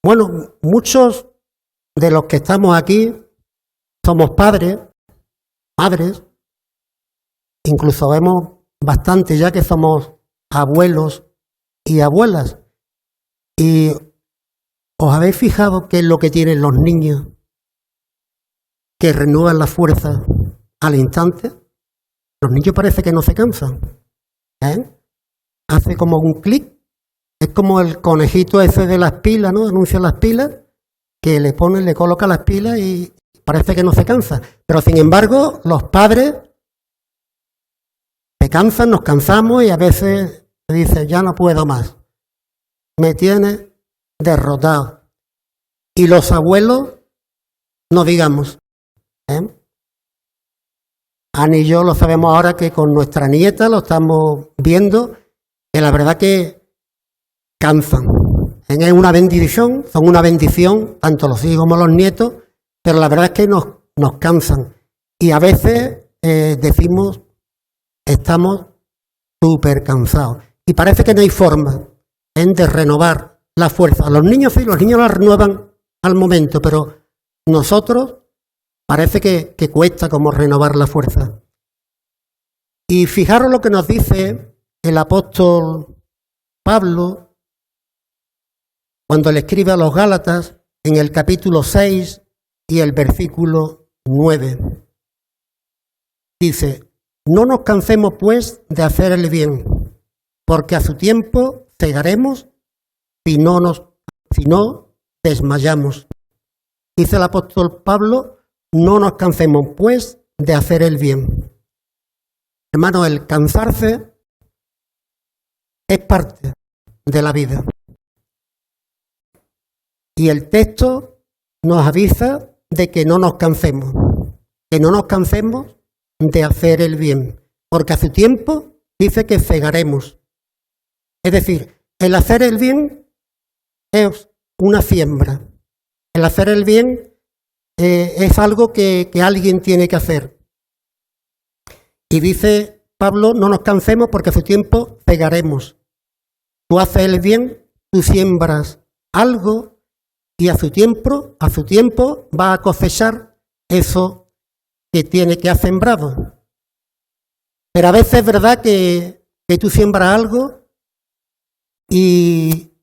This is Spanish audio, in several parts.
Bueno, muchos de los que estamos aquí somos padres, madres, incluso vemos bastante ya que somos abuelos y abuelas. ¿Y os habéis fijado qué es lo que tienen los niños que renuevan la fuerza al instante? Los niños parece que no se cansan, ¿eh? Hace como un clic, es como el conejito ese de las pilas, ¿no? Anuncia las pilas, que le coloca las pilas y parece que no se cansa. Pero sin embargo, los padres se cansan, nos cansamos y a veces se dice, ya no puedo más, me tiene derrotado. Y los abuelos, no digamos, ¿eh? Ana y yo lo sabemos ahora que con nuestra nieta lo estamos viendo, que la verdad que cansan. Es una bendición, son una bendición, tanto los hijos como los nietos, pero la verdad es que nos cansan. Y a veces decimos, estamos súper cansados. Y parece que no hay forma de renovar la fuerza. Los niños sí, los niños la renuevan al momento, pero nosotros parece que cuesta como renovar la fuerza. Y fijaros lo que nos dice el apóstol Pablo cuando le escribe a los Gálatas en el capítulo 6 y el versículo 9. Dice, no nos cansemos pues de hacer el bien, porque a su tiempo cegaremos si no desmayamos. Dice el apóstol Pablo, no nos cansemos pues de hacer el bien. Hermano, el cansarse es parte de la vida. Y el texto nos avisa de que no nos cansemos de hacer el bien, porque a su tiempo dice que cegaremos. Es decir, el hacer el bien es una siembra. El hacer el bien es algo que alguien tiene que hacer. Y dice Pablo, no nos cansemos porque a su tiempo cegaremos. Tú haces el bien, tú siembras algo y a su tiempo va a cosechar eso que has sembrado. Pero a veces es verdad que tú siembras algo y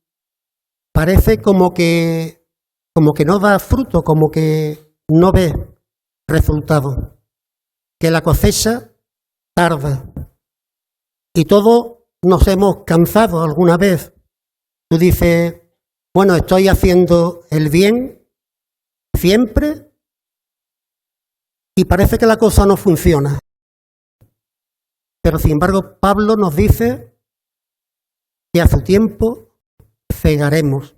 parece como que no da fruto, como que no ves resultado, que la cosecha tarda. Y todos nos hemos cansado alguna vez. Tú dices, bueno, estoy haciendo el bien siempre y parece que la cosa no funciona. Pero sin embargo, Pablo nos dice que a su tiempo cegaremos.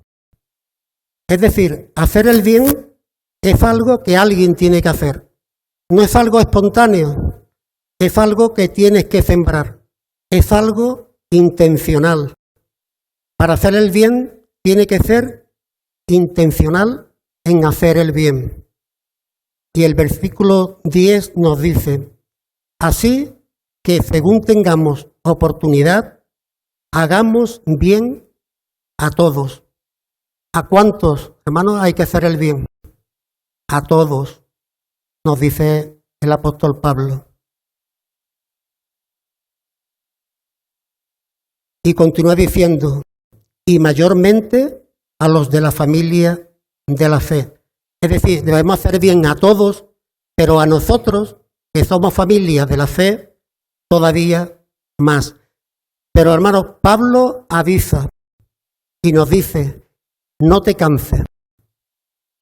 Es decir, hacer el bien es algo que alguien tiene que hacer. No es algo espontáneo, es algo que tienes que sembrar, es algo intencional. Para hacer el bien tiene que ser intencional en hacer el bien. Y el versículo 10 nos dice, así que según tengamos oportunidad, hagamos bien a todos. ¿A cuántos, hermanos, hay que hacer el bien? A todos, nos dice el apóstol Pablo. Y continúa diciendo, y mayormente a los de la familia de la fe. Es decir, debemos hacer bien a todos, pero a nosotros, que somos familia de la fe, todavía más. Pero hermanos, Pablo avisa y nos dice, no te canses.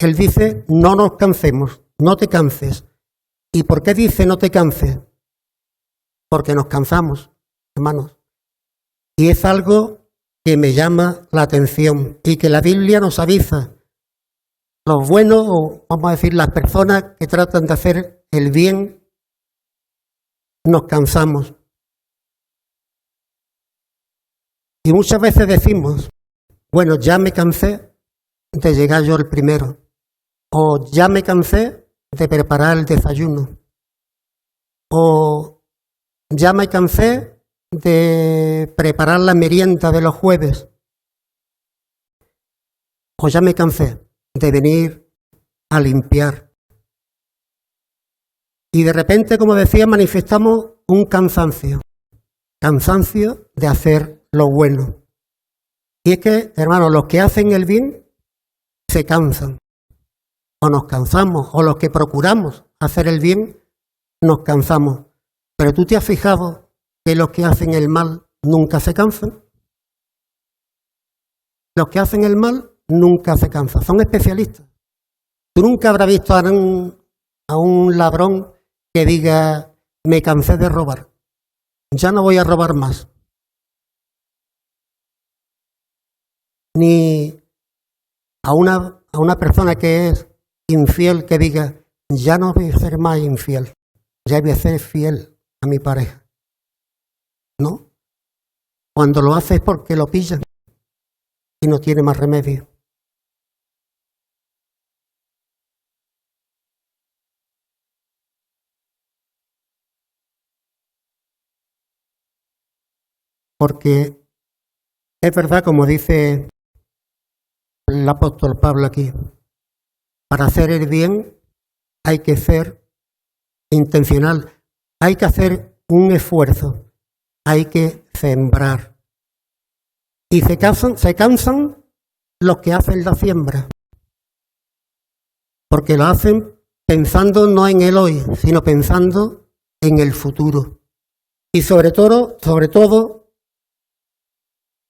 Él dice, no nos cansemos, no te canses. ¿Y por qué dice no te canses? Porque nos cansamos, hermanos. Y es algo que me llama la atención y que la Biblia nos avisa. Los buenos, o vamos a decir, las personas que tratan de hacer el bien, nos cansamos. Y muchas veces decimos, bueno, ya me cansé de llegar yo el primero, o ya me cansé de preparar el desayuno, o ya me cansé de preparar la merienda de los jueves. o ya me cansé de venir a limpiar. Y de repente, como decía, manifestamos un cansancio de hacer lo bueno. Y es que, hermanos, los que hacen el bien se cansan, o nos cansamos, o los que procuramos hacer el bien nos cansamos. Pero ¿tú te has fijado que los que hacen el mal nunca se cansan? Los que hacen el mal nunca se cansan, son especialistas. Tú nunca habrás visto a un ladrón que diga, me cansé de robar, ya no voy a robar más. Ni a una persona que es infiel que diga, ya no voy a ser más infiel, ya voy a ser fiel a mi pareja. ¿No? Cuando lo hace es porque lo pillan y no tiene más remedio. Porque es verdad, como dice el apóstol Pablo aquí, para hacer el bien hay que ser intencional, hay que hacer un esfuerzo, hay que sembrar. Y se cansan los que hacen la siembra, porque lo hacen pensando no en el hoy, sino pensando en el futuro. Y sobre todo,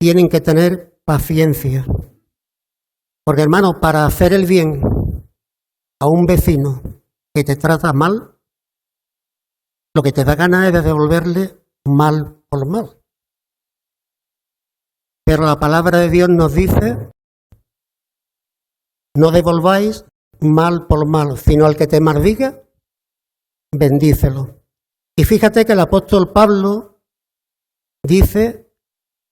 tienen que tener paciencia. Porque, hermano, para hacer el bien a un vecino que te trata mal, lo que te da ganas es de devolverle mal por mal. Pero la palabra de Dios nos dice, no devolváis mal por mal, sino al que te maldiga, bendícelo. Y fíjate que el apóstol Pablo dice,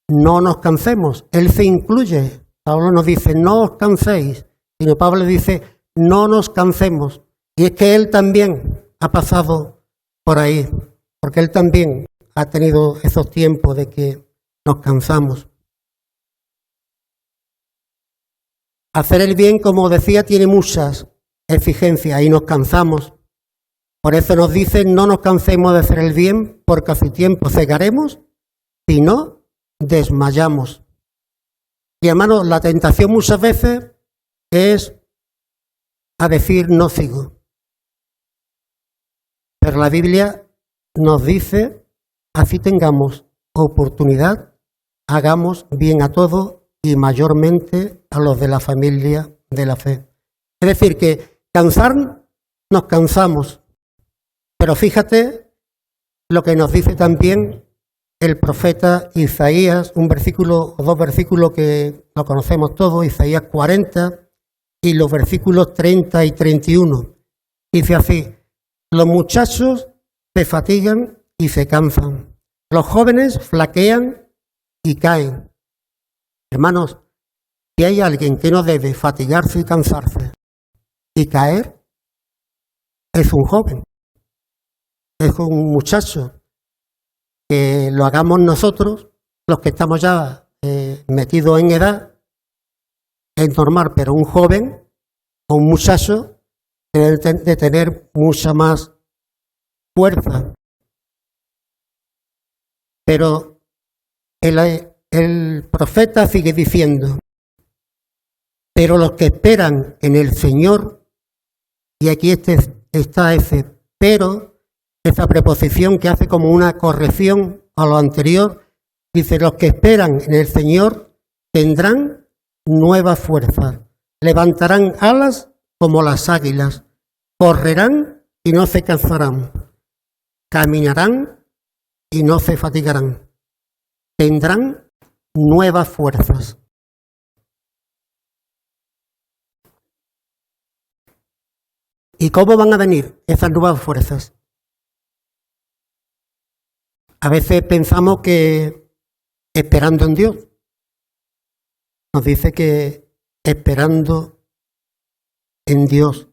no nos cansemos. Él se incluye. Pablo nos dice, no os canséis. Sino Pablo dice, no nos cansemos. Y es que él también ha pasado por ahí, porque él también ha tenido esos tiempos de que nos cansamos. Hacer el bien, como decía, tiene muchas exigencias y nos cansamos. Por eso nos dice, no nos cansemos de hacer el bien, porque a su tiempo cegaremos, si no, desmayamos. Y hermanos, la tentación muchas veces es a decir no sigo. Pero la Biblia nos dice, así tengamos oportunidad, hagamos bien a todos y mayormente a los de la familia de la fe. Es decir, que cansar nos cansamos, pero fíjate lo que nos dice también el profeta Isaías, un versículo o dos versículos que lo conocemos todos, Isaías 40 y los versículos 30 y 31. Dice así, los muchachos se fatigan y se cansan, los jóvenes flaquean y caen. Hermanos, si hay alguien que no debe fatigarse y cansarse y caer, es un joven, es un muchacho. Que lo hagamos nosotros, los que estamos ya metidos en edad, es normal, pero un joven o un muchacho debe de tener mucha más fuerza. Pero el profeta sigue diciendo, pero los que esperan en el Señor, y aquí está ese pero, esa preposición que hace como una corrección a lo anterior, dice, los que esperan en el Señor tendrán nuevas fuerzas, levantarán alas como las águilas, correrán y no se cansarán, caminarán y no se fatigarán, tendrán nuevas fuerzas. ¿Y cómo van a venir esas nuevas fuerzas? A veces pensamos que esperando en Dios. Nos dice que esperando en Dios.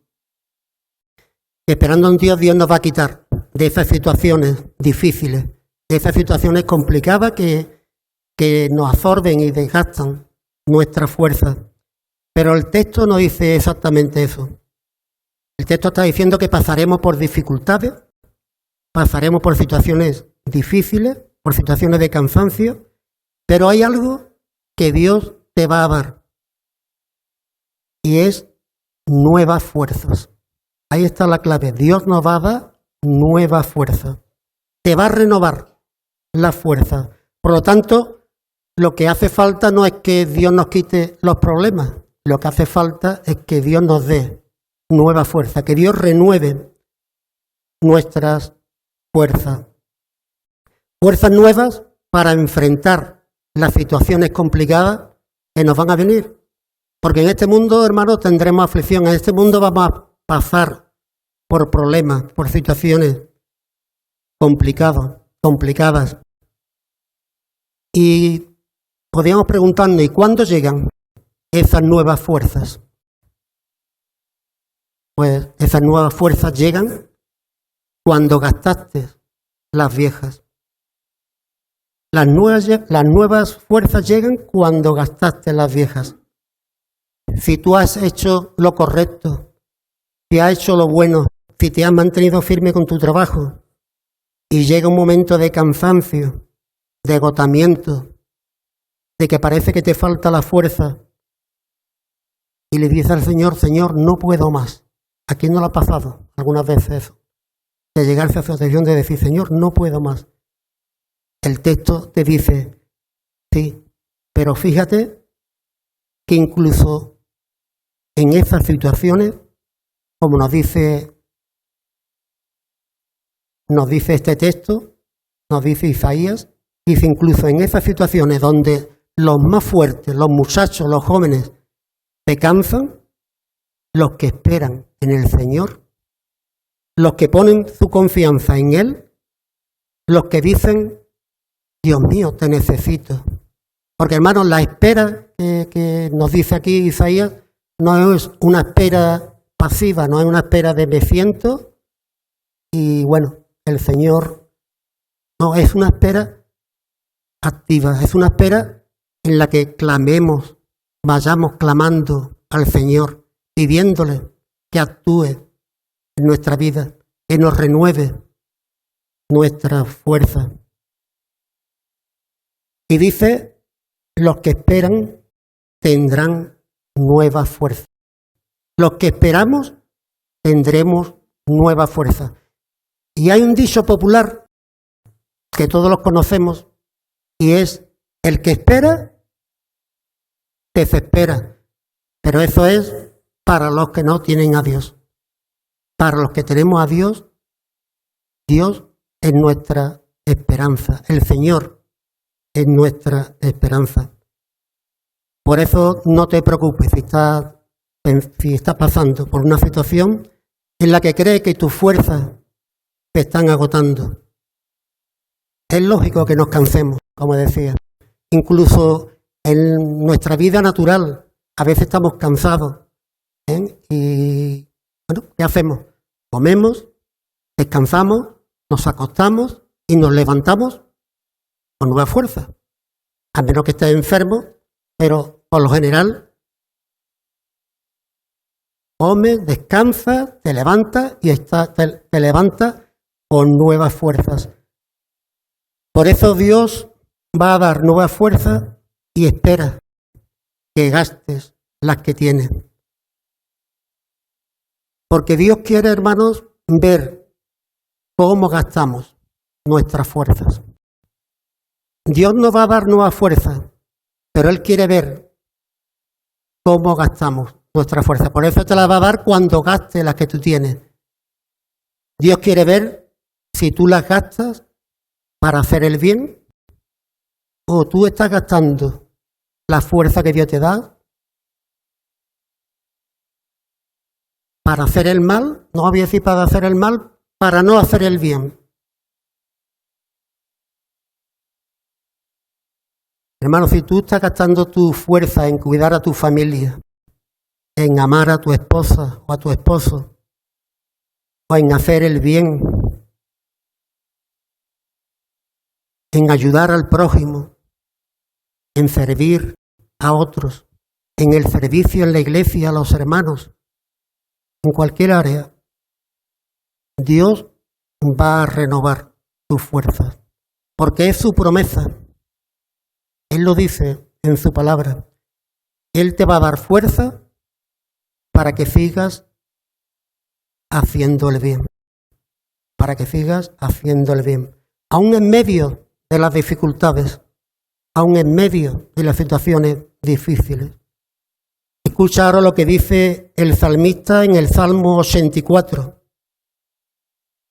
Esperando en Dios, Dios nos va a quitar de esas situaciones difíciles, de esas situaciones complicadas que nos absorben y desgastan nuestra fuerza. Pero el texto no dice exactamente eso. El texto está diciendo que pasaremos por dificultades, pasaremos por situaciones difíciles, por situaciones de cansancio, pero hay algo que Dios te va a dar y es nuevas fuerzas. Ahí está la clave. Dios nos va a dar nuevas fuerzas. Te va a renovar la fuerza. Por lo tanto, lo que hace falta no es que Dios nos quite los problemas. Lo que hace falta es que Dios nos dé nueva fuerza, que Dios renueve nuestras fuerzas. Fuerzas nuevas para enfrentar las situaciones complicadas que nos van a venir. Porque en este mundo, hermanos, tendremos aflicción. En este mundo vamos a pasar por problemas, por situaciones complicadas. Y podríamos preguntarnos, ¿y cuándo llegan esas nuevas fuerzas? Pues esas nuevas fuerzas llegan cuando gastaste las viejas. Las nuevas fuerzas llegan cuando gastaste las viejas. Si tú has hecho lo correcto, si has hecho lo bueno, si te has mantenido firme con tu trabajo y llega un momento de cansancio, de agotamiento, de que parece que te falta la fuerza y le dices al Señor, Señor, no puedo más. ¿A quién no le ha pasado algunas veces eso? De llegarse a esa situación de decir, Señor, no puedo más. El texto te dice, sí, pero fíjate que incluso en esas situaciones, como nos dice este texto, nos dice Isaías, dice incluso en esas situaciones donde los más fuertes, los muchachos, los jóvenes, se cansan, los que esperan en el Señor, los que ponen su confianza en Él, los que dicen, Dios mío, te necesito. Porque hermanos, la espera que nos dice aquí Isaías no es una espera pasiva, no es una espera de me siento y bueno, el Señor, no, es una espera activa, es una espera en la que clamemos, vayamos clamando al Señor, pidiéndole que actúe en nuestra vida, que nos renueve nuestra fuerza. Y dice, los que esperan tendrán nueva fuerza. Los que esperamos tendremos nueva fuerza. Y hay un dicho popular que todos los conocemos y es, el que espera, desespera. Pero eso es para los que no tienen a Dios. Para los que tenemos a Dios, Dios es nuestra esperanza. El Señor es nuestra esperanza. Por eso no te preocupes si estás pasando por una situación en la que crees que tus fuerzas te están agotando. Es lógico que nos cansemos, como decía. Incluso en nuestra vida natural, a veces estamos cansados. Y bueno, ¿qué hacemos? Comemos, descansamos, nos acostamos y nos levantamos con nueva fuerza. A menos que estés enfermo, pero por lo general comes, descansas, te levantas y te levantas con nuevas fuerzas. Por eso Dios va a dar nuevas fuerzas y espera que gastes las que tienes. Porque Dios quiere, hermanos, ver cómo gastamos nuestras fuerzas. Dios nos va a dar nuevas fuerzas, pero Él quiere ver cómo gastamos nuestra fuerza. Por eso te la va a dar cuando gastes las que tú tienes. Dios quiere ver si tú las gastas para hacer el bien o tú estás gastando la fuerza que Dios te da para hacer el mal. No voy a decir para hacer el mal, para no hacer el bien. Hermano, si tú estás gastando tu fuerza en cuidar a tu familia, en amar a tu esposa o a tu esposo, o en hacer el bien, en ayudar al prójimo, en servir a otros, en el servicio, en la iglesia, a los hermanos, en cualquier área, Dios va a renovar tus fuerzas, porque es su promesa. Él lo dice en su palabra. Él te va a dar fuerza para que sigas haciendo el bien, para que sigas haciendo el bien, aún en medio de las dificultades, aún en medio de las situaciones difíciles. Escucha ahora lo que dice el salmista en el Salmo 84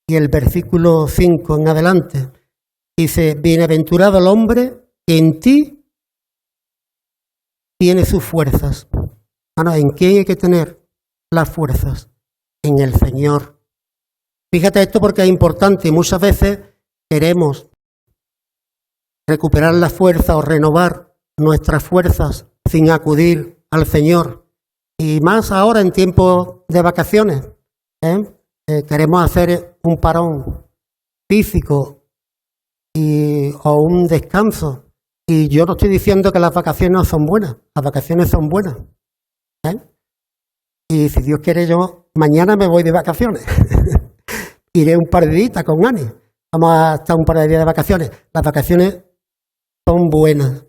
y el versículo 5 en adelante. Dice, bienaventurado el hombre que en ti tiene sus fuerzas. Ahora, ¿en quién hay que tener las fuerzas? En el Señor. Fíjate esto porque es importante. Muchas veces queremos recuperar la fuerza o renovar nuestras fuerzas sin acudir al Señor. Y más ahora en tiempos de vacaciones. Queremos hacer un parón físico o un descanso. Y yo no estoy diciendo que las vacaciones no son buenas. Las vacaciones son buenas. Y si Dios quiere, yo mañana me voy de vacaciones. Iré un par de días con Ani. Vamos a estar un par de días de vacaciones. Las vacaciones son buenas.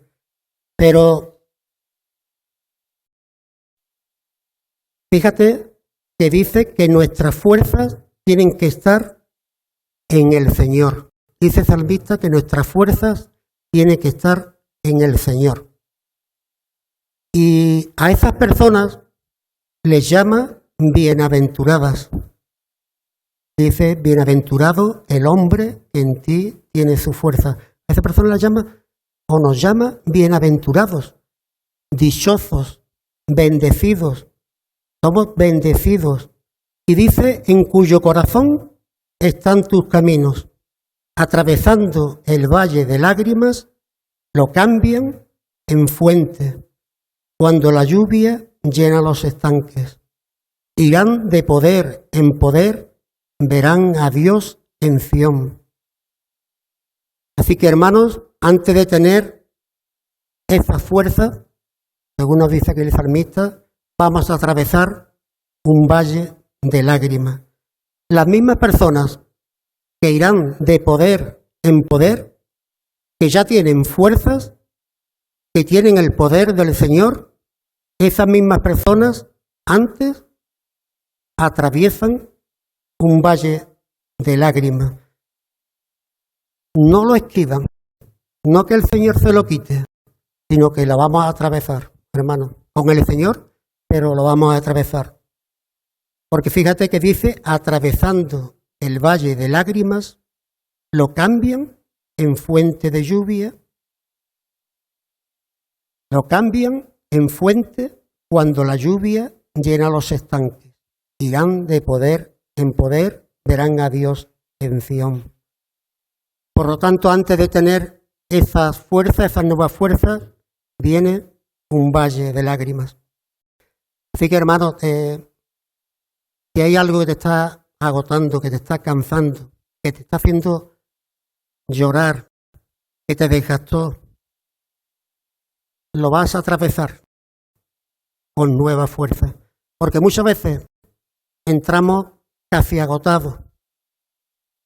Pero fíjate que dice que nuestras fuerzas tienen que estar en el Señor. Dice el salmista que nuestras fuerzas tienen que estar en el Señor. Y a esas personas les llama bienaventuradas. Dice, bienaventurado el hombre que en ti tiene su fuerza. A esa persona la llama o nos llama bienaventurados, dichosos, bendecidos. Somos bendecidos. Y dice, en cuyo corazón están tus caminos. Atravesando el valle de lágrimas, lo cambian en fuente. Cuando la lluvia llena los estanques. Irán de poder en poder, verán a Dios en Sión. Así que, hermanos, antes de tener esa fuerza, según nos dice aquí el salmista, vamos a atravesar un valle de lágrimas. Las mismas personas que irán de poder en poder, que ya tienen fuerzas, que tienen el poder del Señor, esas mismas personas antes atraviesan un valle de lágrimas. No lo esquivan, no que el Señor se lo quite, sino que lo vamos a atravesar, hermano, con el Señor, pero lo vamos a atravesar. Porque fíjate que dice, atravesando el valle de lágrimas, lo cambian en fuente de lluvia, lo cambian en fuente cuando la lluvia llena los estanques. Irán de poder en poder, verán a Dios en Sión. Por lo tanto, antes de tener esas fuerzas, esas nuevas fuerzas, viene un valle de lágrimas. Así que, hermanos, si hay algo que te está agotando, que te está cansando, que te está haciendo llorar, que te desgastó, lo vas a atravesar con nueva fuerza. Porque muchas veces entramos casi agotados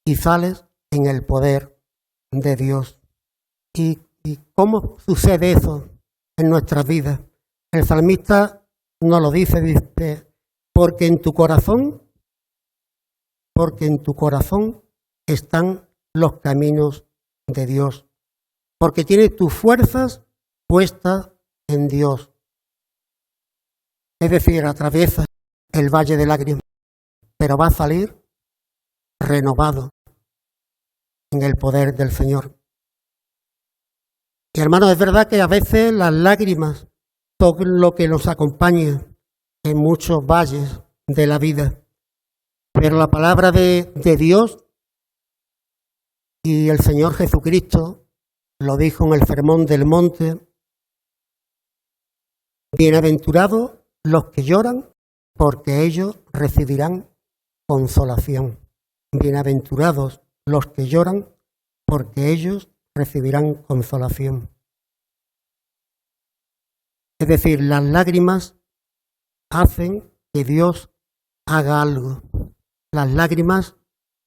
y sales en el poder de Dios. ¿Y cómo sucede eso en nuestras vidas? El salmista nos lo dice, porque en tu corazón están los caminos de Dios, porque tienes tus fuerzas puestas en Dios. Es decir, atraviesa el valle de lágrimas, pero va a salir renovado en el poder del Señor. Y hermanos, es verdad que a veces las lágrimas son lo que nos acompaña en muchos valles de la vida, pero la palabra de Dios y el Señor Jesucristo lo dijo en el Sermón del Monte: bienaventurados los que lloran, porque ellos recibirán consolación. Bienaventurados los que lloran, porque ellos recibirán consolación. Es decir, las lágrimas hacen que Dios haga algo. Las lágrimas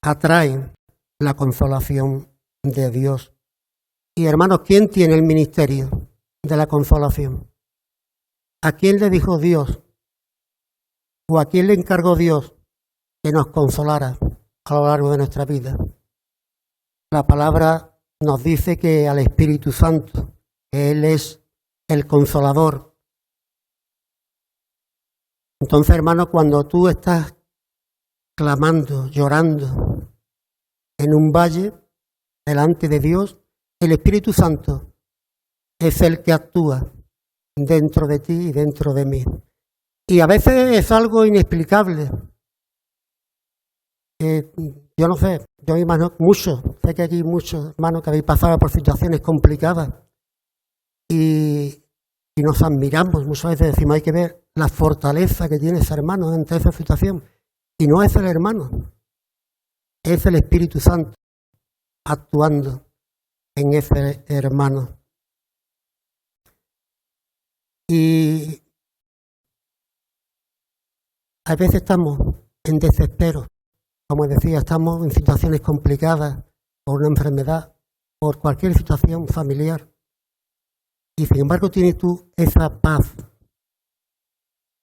atraen la consolación de Dios. Y hermanos, ¿quién tiene el ministerio de la consolación? ¿A quién le dijo Dios o a quién le encargó Dios que nos consolara a lo largo de nuestra vida? La palabra nos dice que al Espíritu Santo, que Él es el consolador. Entonces, hermano, cuando tú estás clamando, llorando en un valle delante de Dios, el Espíritu Santo es el que actúa dentro de ti y dentro de mí. Y a veces es algo inexplicable. Yo no sé, yo me imagino muchos, sé que aquí muchos hermanos que habéis pasado por situaciones complicadas y nos admiramos, muchas veces decimos hay que ver la fortaleza que tiene ese hermano ante esa situación. Y no es el hermano, es el Espíritu Santo actuando en ese hermano. Y a veces estamos en desespero, como decía, estamos en situaciones complicadas por una enfermedad, por cualquier situación familiar. Y sin embargo tienes tú esa paz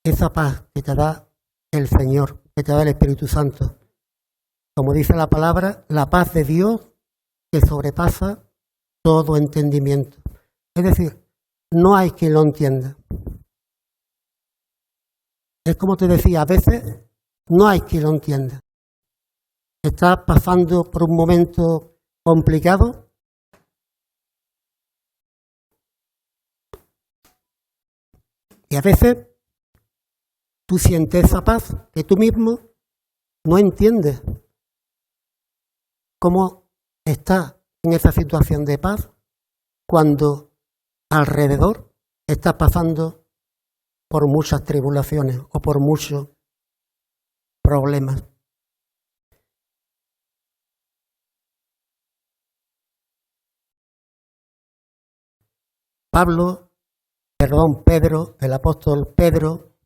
que te da el Señor, que te da el Espíritu Santo. Como dice la palabra, la paz de Dios que sobrepasa todo entendimiento. Es decir, no hay quien lo entienda. Es como te decía, a veces no hay quien lo entienda. Estás pasando por un momento complicado y a veces tú sientes esa paz que tú mismo no entiendes cómo estás en esa situación de paz cuando alrededor estás pasando por muchas tribulaciones o por muchos problemas. Pedro, el apóstol Pedro,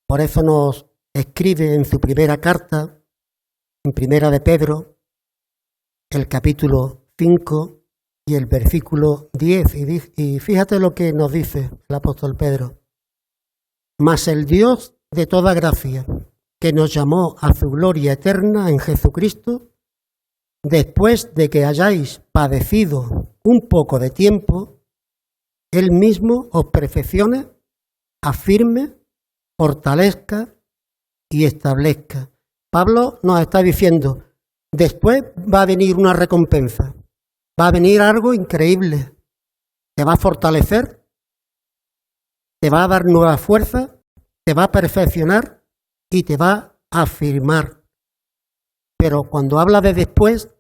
por eso nos escribe en su primera carta, en Primera de Pedro, el capítulo 5 y el versículo 10, y fíjate lo que nos dice el apóstol Pedro. Mas el Dios de toda gracia, que nos llamó a su gloria eterna en Jesucristo, después de que hayáis padecido un poco de tiempo, Él mismo os perfeccione, afirme, fortalezca y establezca. Pablo nos está diciendo, después va a venir una recompensa, va a venir algo increíble, te va a fortalecer, te va a dar nueva fuerza, te va a perfeccionar y te va a afirmar. Pero cuando habla de después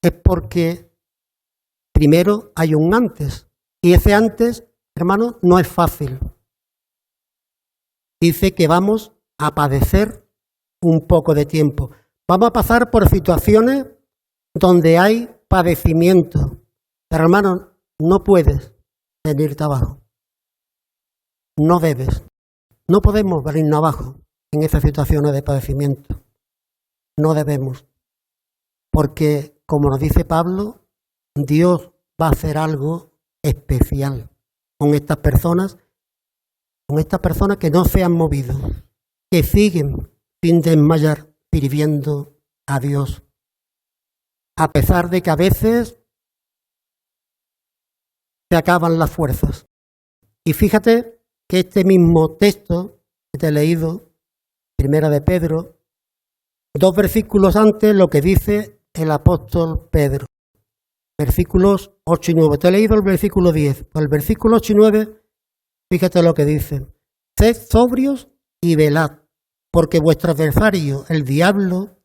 es porque primero hay un antes. Y ese antes, hermano, no es fácil. Dice que vamos a padecer un poco de tiempo. Vamos a pasar por situaciones donde hay padecimiento. Pero hermano, no puedes venirte abajo. No debes. No podemos venirnos abajo en esas situaciones de padecimiento. No debemos. Porque, como nos dice Pablo, Dios va a hacer algo especial con estas personas que no se han movido, que siguen sin desmayar, sirviendo a Dios, a pesar de que a veces se acaban las fuerzas. Y fíjate que este mismo texto que te he leído, Primera de Pedro, 2 versículos antes, lo que dice el apóstol Pedro. Versículos 8 y 9. Te he leído el versículo 10. Pues el versículo 8 y 9, fíjate lo que dice. Sed sobrios y velad, porque vuestro adversario, el diablo,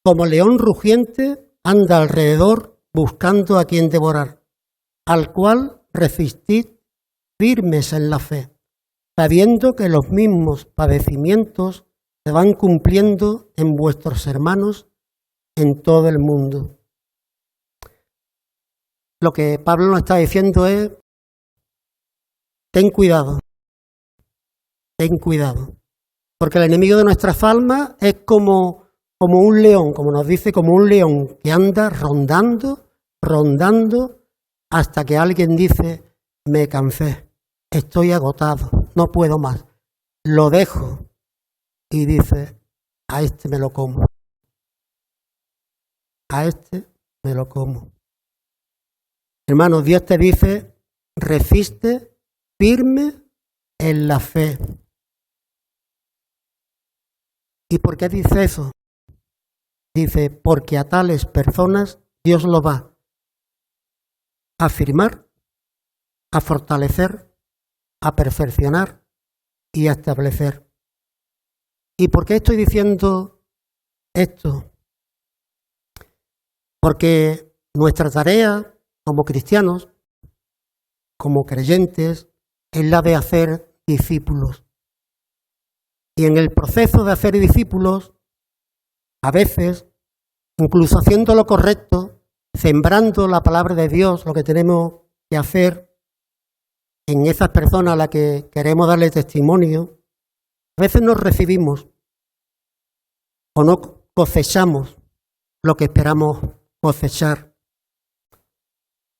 como león rugiente, anda alrededor buscando a quien devorar, al cual resistid firmes en la fe, sabiendo que los mismos padecimientos se van cumpliendo en vuestros hermanos en todo el mundo. Lo que Pablo nos está diciendo es ten cuidado, porque el enemigo de nuestras almas es como un león, como nos dice, como un león que anda rondando, hasta que alguien dice, me cansé, estoy agotado, no puedo más, lo dejo, y dice, a este me lo como, a este me lo como. Hermanos, Dios te dice, resiste firme en la fe. ¿Y por qué dice eso? Dice, porque a tales personas Dios lo va a afirmar, a fortalecer, a perfeccionar y a establecer. ¿Y por qué estoy diciendo esto? Porque nuestra tarea como cristianos, como creyentes, es la de hacer discípulos. Y en el proceso de hacer discípulos, a veces, incluso haciendo lo correcto, sembrando la palabra de Dios, lo que tenemos que hacer en esas personas a las que queremos darle testimonio, a veces nos recibimos o no cosechamos lo que esperamos cosechar.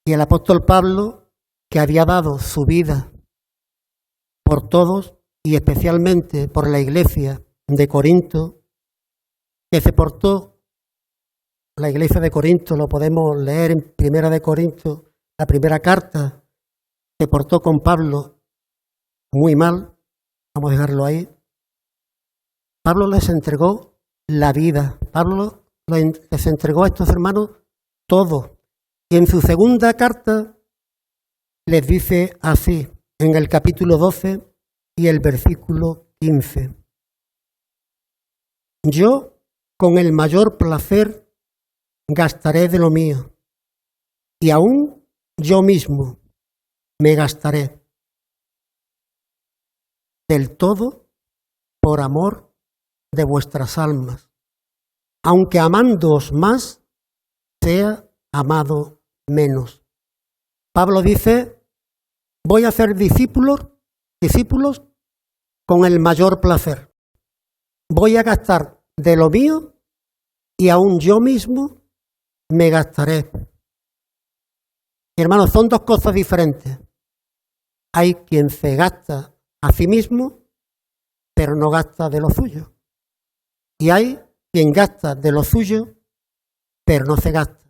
Y el apóstol Pablo, que había dado su vida por todos y especialmente por la iglesia de Corinto, que se portó, la iglesia de Corinto, lo podemos leer en Primera de Corinto, la primera carta, se portó con Pablo muy mal, vamos a dejarlo ahí. Pablo les entregó la vida, Pablo les entregó a estos hermanos todo. Y en su segunda carta les dice así, en el capítulo 12 y el versículo 15. Yo con el mayor placer gastaré de lo mío, y aún yo mismo me gastaré del todo por amor de vuestras almas, aunque amándoos más, sea amado menos. Pablo dice, voy a hacer discípulos con el mayor placer. Voy a gastar de lo mío y aún yo mismo me gastaré. Hermanos, son dos cosas diferentes. Hay quien se gasta a sí mismo, pero no gasta de lo suyo. Y hay quien gasta de lo suyo, pero no se gasta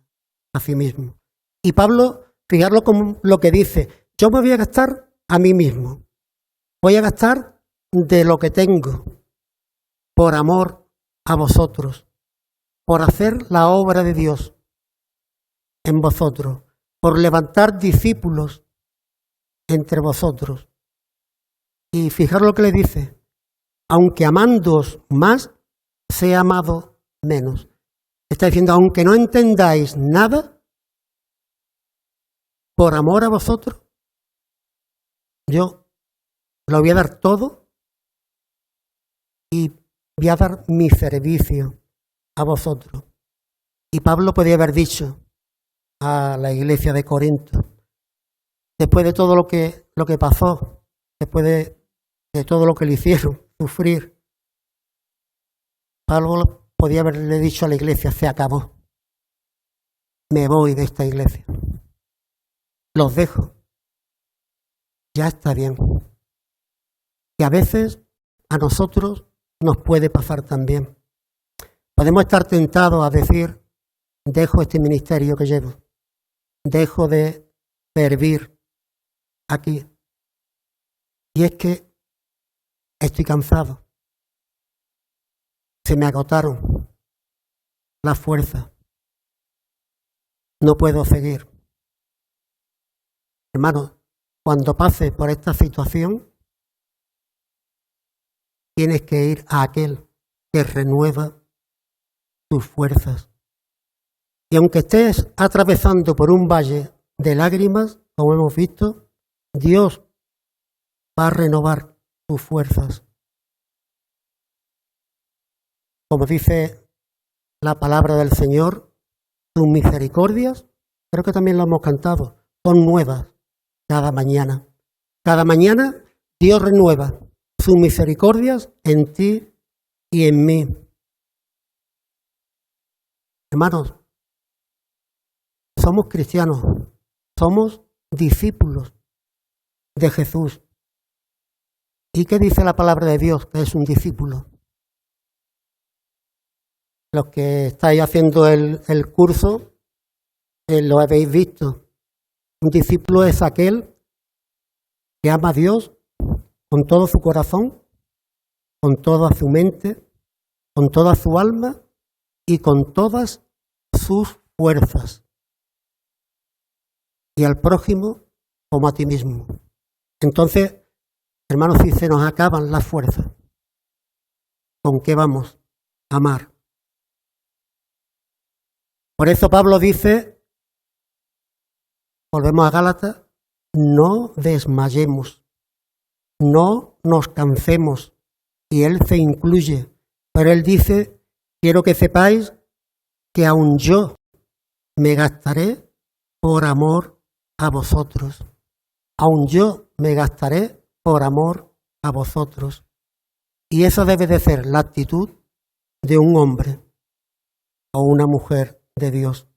a sí mismo. Y Pablo, fijarlo como lo que dice, yo me voy a gastar a mí mismo. Voy a gastar de lo que tengo, por amor a vosotros, por hacer la obra de Dios en vosotros, por levantar discípulos entre vosotros. Y fijar lo que le dice, aunque amándoos más, sea amado menos. Está diciendo, aunque no entendáis nada, por amor a vosotros, yo lo voy a dar todo y voy a dar mi servicio a vosotros. Y Pablo podía haber dicho a la iglesia de Corinto, después de todo lo que pasó, después de todo lo que le hicieron sufrir, Pablo podía haberle dicho a la iglesia, se acabó, me voy de esta iglesia, los dejo, ya está bien. Y a veces a nosotros nos puede pasar también. Podemos estar tentados a decir, dejo este ministerio que llevo, dejo de servir aquí. Y es que estoy cansado. Se me agotaron las fuerzas. No puedo seguir. Hermano, cuando pases por esta situación, tienes que ir a aquel que renueva tus fuerzas. Y aunque estés atravesando por un valle de lágrimas, como hemos visto, Dios va a renovar tus fuerzas. Como dice la palabra del Señor, tus misericordias, creo que también lo hemos cantado, son nuevas cada mañana. Cada mañana Dios renueva sus misericordias en ti y en mí. Hermanos, somos cristianos, somos discípulos de Jesús. ¿Y qué dice la palabra de Dios que es un discípulo? Los que estáis haciendo el curso, lo habéis visto. Un discípulo es aquel que ama a Dios con todo su corazón, con toda su mente, con toda su alma y con todas sus fuerzas. Y al prójimo como a ti mismo. Entonces, hermanos, si se nos acaban las fuerzas, ¿con qué vamos a amar? Por eso Pablo dice, volvemos a Gálatas, no desmayemos, no nos cansemos. Y él se incluye, pero él dice, quiero que sepáis que aun yo me gastaré por amor a vosotros. Aun yo me gastaré por amor a vosotros. Y esa debe de ser la actitud de un hombre o una mujer de Dios.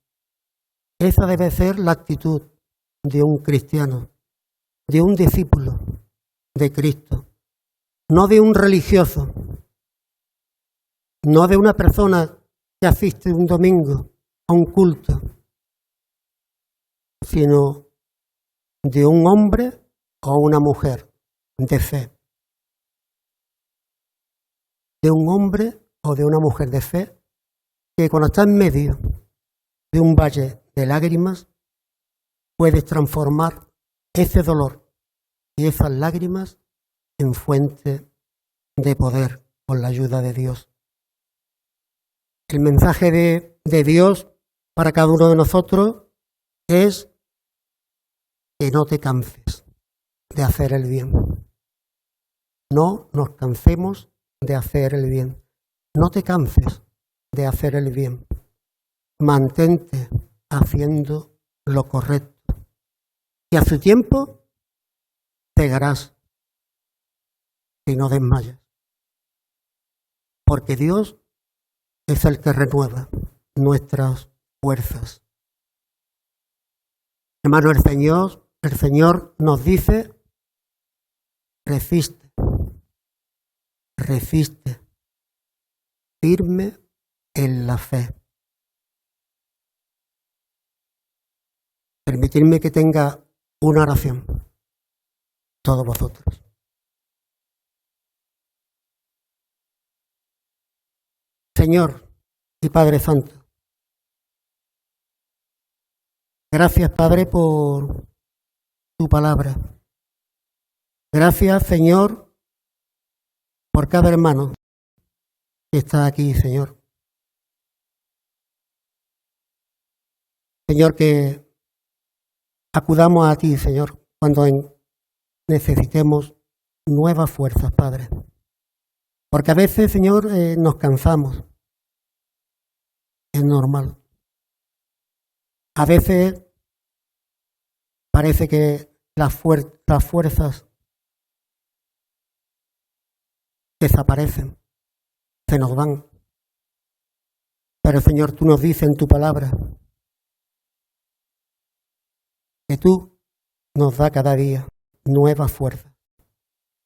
Esa debe ser la actitud de un cristiano, de un discípulo de Cristo, no de un religioso, no de una persona que asiste un domingo a un culto, sino de un hombre o una mujer de fe. De un hombre o de una mujer de fe que cuando está en medio de un valle de lágrimas puedes transformar ese dolor y esas lágrimas en fuente de poder con la ayuda de Dios. El mensaje de Dios para cada uno de nosotros es que no te canses de hacer el bien. No nos cansemos de hacer el bien. No te canses de hacer el bien. Mantente haciendo lo correcto. Y a su tiempo pegarás y no desmayas. Porque Dios es el que renueva nuestras fuerzas. Hermano, el Señor nos dice, resiste, firme en la fe. Permitidme que tenga una oración, todos vosotros. Señor y Padre Santo, gracias, Padre, por tu palabra. Gracias, Señor, por cada hermano que está aquí, Señor. Señor, que acudamos a ti, Señor, cuando necesitemos nuevas fuerzas, Padre. Porque a veces, Señor, nos cansamos. Es normal. A veces parece que las fuerzas desaparecen, se nos van. Pero, Señor, tú nos dices en tu palabra que tú nos das cada día nuevas fuerzas,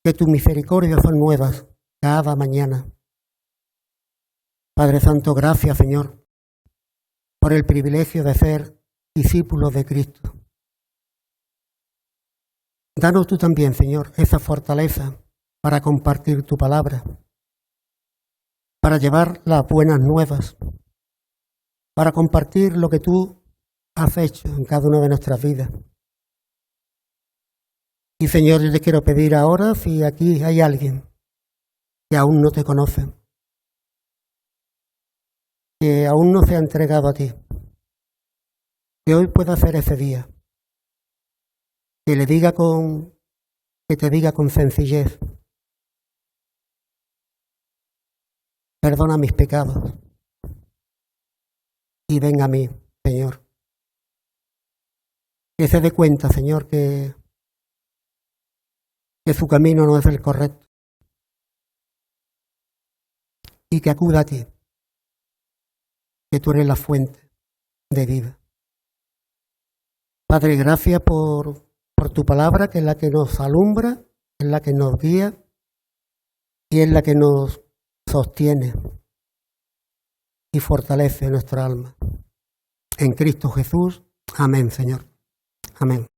que tus misericordias son nuevas cada mañana. Padre Santo, gracias, Señor, por el privilegio de ser discípulos de Cristo. Danos tú también, Señor, esa fortaleza para compartir tu palabra, para llevar las buenas nuevas, para compartir lo que tú has hecho en cada una de nuestras vidas. Y, Señor, yo te quiero pedir ahora, si aquí hay alguien que aún no te conoce, que aún no se ha entregado a ti, que hoy pueda ser ese día, que te diga con sencillez, perdona mis pecados y ven a mí, Señor. Que se dé cuenta, Señor, que que su camino no es el correcto y que acuda a ti, que tú eres la fuente de vida. Padre, gracias por tu palabra, que es la que nos alumbra, es la que nos guía y es la que nos sostiene y fortalece nuestra alma. En Cristo Jesús. Amén, Señor. Amén.